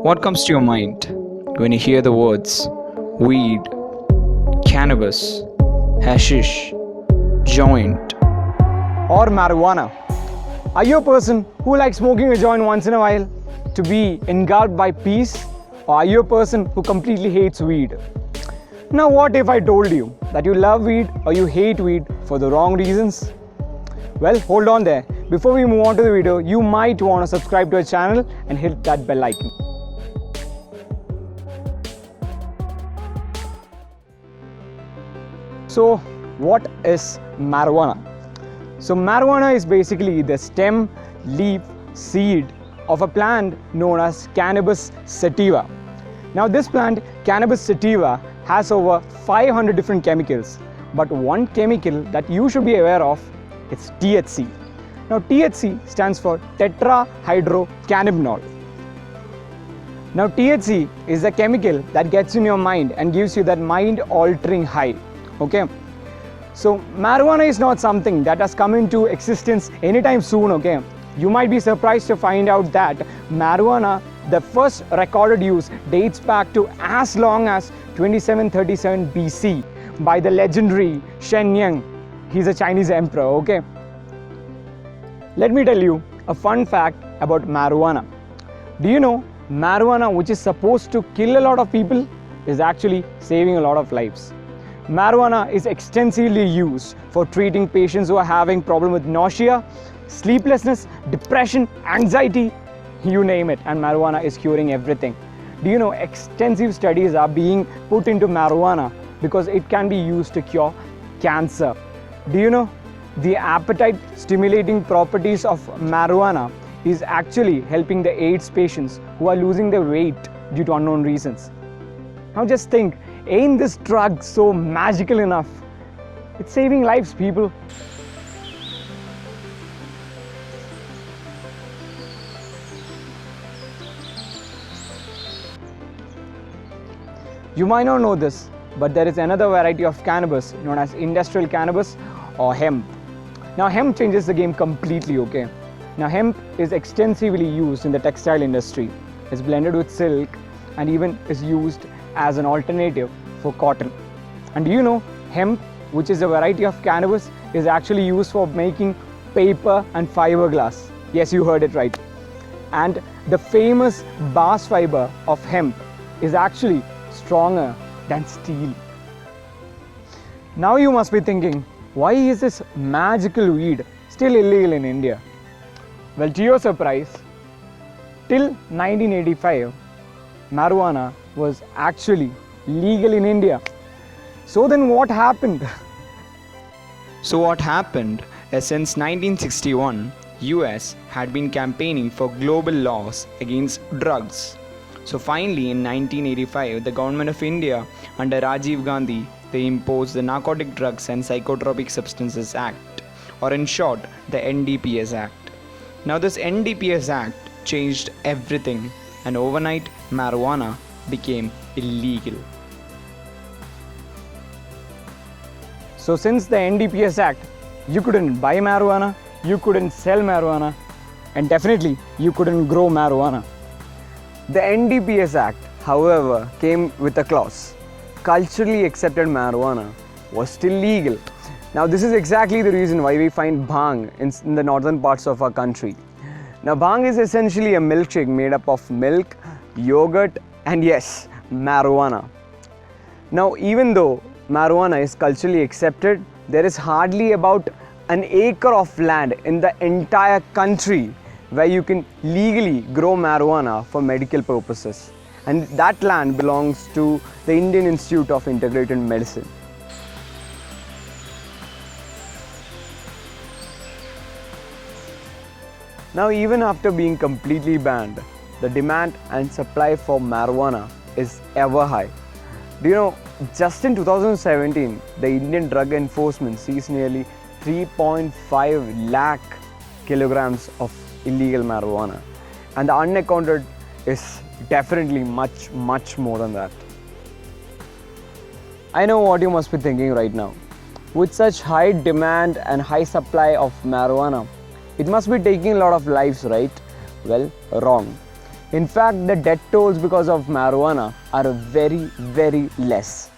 What comes to your mind when you hear the words weed, cannabis, hashish, joint? Or marijuana? Are you a person who likes smoking a joint once in a while to be engulfed by peace? Or are you a person who completely hates weed? Now, what if I told you that you love weed or you hate weed for the wrong reasons? Well, hold on there. Before we move on to the video, you might want to subscribe to our channel and hit that bell icon. So, what is marijuana? So, marijuana is basically the stem, leaf, seed of a plant known as Cannabis sativa. Now, this plant, Cannabis sativa, has over 500 different chemicals, but one chemical that you should be aware of is THC. Now, THC stands for tetrahydrocannabinol. Now, THC is a chemical that gets in your mind and gives you that mind-altering high. Okay, so marijuana is not something that has come into existence anytime soon. Okay, you might be surprised to find out that marijuana, the first recorded use, dates back to as long as 2737 BC by the legendary Shen Yang. He's a Chinese emperor. Okay, let me tell you a fun fact about marijuana. Do you know marijuana, which is supposed to kill a lot of people, is actually saving a lot of lives? Marijuana is extensively used for treating patients who are having problem with nausea, sleeplessness, depression, anxiety, you name it, and marijuana is curing everything. Do you know extensive studies are being put into marijuana because it can be used to cure cancer? Do you know the appetite stimulating properties of marijuana is actually helping the AIDS patients who are losing their weight due to unknown reasons? Now just think, ain't this drug so magical enough? It's saving lives, people. You might not know this, but there is another variety of cannabis known as industrial cannabis or hemp. Now, hemp changes the game completely, okay? Now, hemp is extensively used in the textile industry. It's blended with silk and even is used as an alternative for cotton. And do you know, hemp, which is a variety of cannabis, is actually used for making paper and fiberglass. Yes, you heard it right. And the famous bass fiber of hemp is actually stronger than steel. Now you must be thinking, why is this magical weed still illegal in India? Well, to your surprise, till 1985, marijuana was actually legal in India. So then what happened? So what happened is since 1961, US had been campaigning for global laws against drugs. So finally in 1985, the government of India under Rajiv Gandhi, they imposed the Narcotic Drugs and Psychotropic Substances Act, or in short, the NDPS Act. Now this NDPS Act changed everything, and overnight marijuana became illegal. So since the NDPS Act, you couldn't buy marijuana, you couldn't sell marijuana, and definitely you couldn't grow marijuana. The NDPS Act, however, came with a clause. Culturally accepted marijuana was still legal. Now this is exactly the reason why we find bhang in the northern parts of our country. Now bhang is essentially a milkshake made up of milk, yogurt, and yes, marijuana. Now even though marijuana is culturally accepted, there is hardly about an acre of land in the entire country where you can legally grow marijuana for medical purposes. And that land belongs to the Indian Institute of Integrated Medicine. Now even after being completely banned, the demand and supply for marijuana is ever high. Do you know, just in 2017, the Indian Drug Enforcement seized nearly 3.5 lakh kilograms of illegal marijuana, and the unaccounted is definitely much more than that. I know what you must be thinking right now. With such high demand and high supply of marijuana, it must be taking a lot of lives, right? Well, wrong. In fact, the death tolls because of marijuana are very less.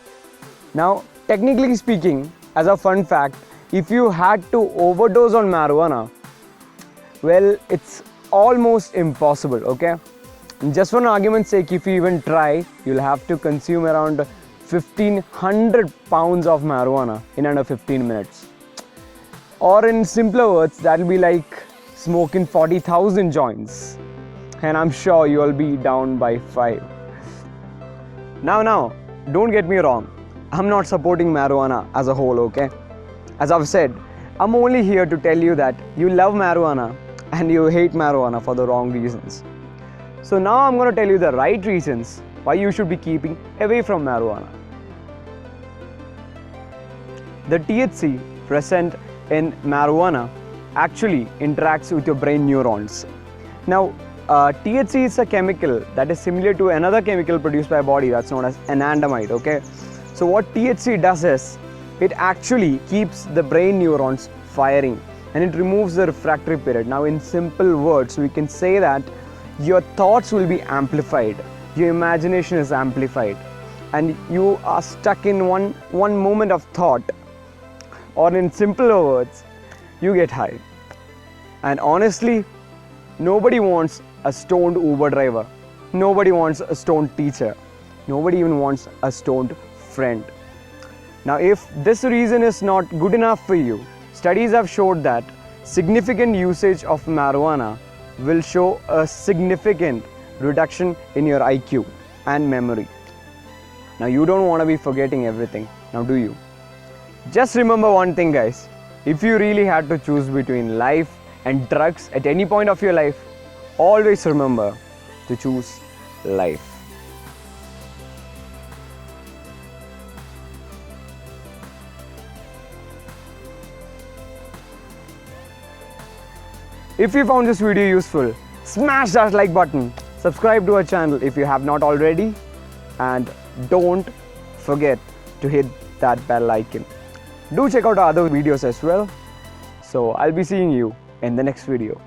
Now, technically speaking, as a fun fact, if you had to overdose on marijuana, well, it's almost impossible, okay? Just for an argument's sake, if you even try, you'll have to consume around 1500 pounds of marijuana in under 15 minutes. Or in simpler words, that'll be like smoking 40,000 joints. And I'm sure you'll be down by 5. Now, don't get me wrong. I'm not supporting marijuana as a whole, okay? As I've said, I'm only here to tell you that you love marijuana and you hate marijuana for the wrong reasons. So now I'm going to tell you the right reasons why you should be keeping away from marijuana. The THC present in marijuana actually interacts with your brain neurons. Now, THC is a chemical that is similar to another chemical produced by body that's known as anandamide, okay? So what THC does is, it actually keeps the brain neurons firing and it removes the refractory period. Now in simple words, we can say that your thoughts will be amplified, your imagination is amplified, and you are stuck in one moment of thought, or in simpler words, you get high. And honestly, nobody wants a stoned Uber driver, nobody wants a stoned teacher, nobody even wants a stoned friend. Now if this reason is not good enough for you, studies have showed that significant usage of marijuana will show a significant reduction in your IQ and memory. Now you don't want to be forgetting everything, now do you? Just remember one thing, guys. If you really had to choose between life and drugs at any point of your life, always remember to choose life. If you found this video useful, smash that like button, subscribe to our channel if you have not already, and don't forget to hit that bell icon. Do check out our other videos as well. So I'll be seeing you in the next video.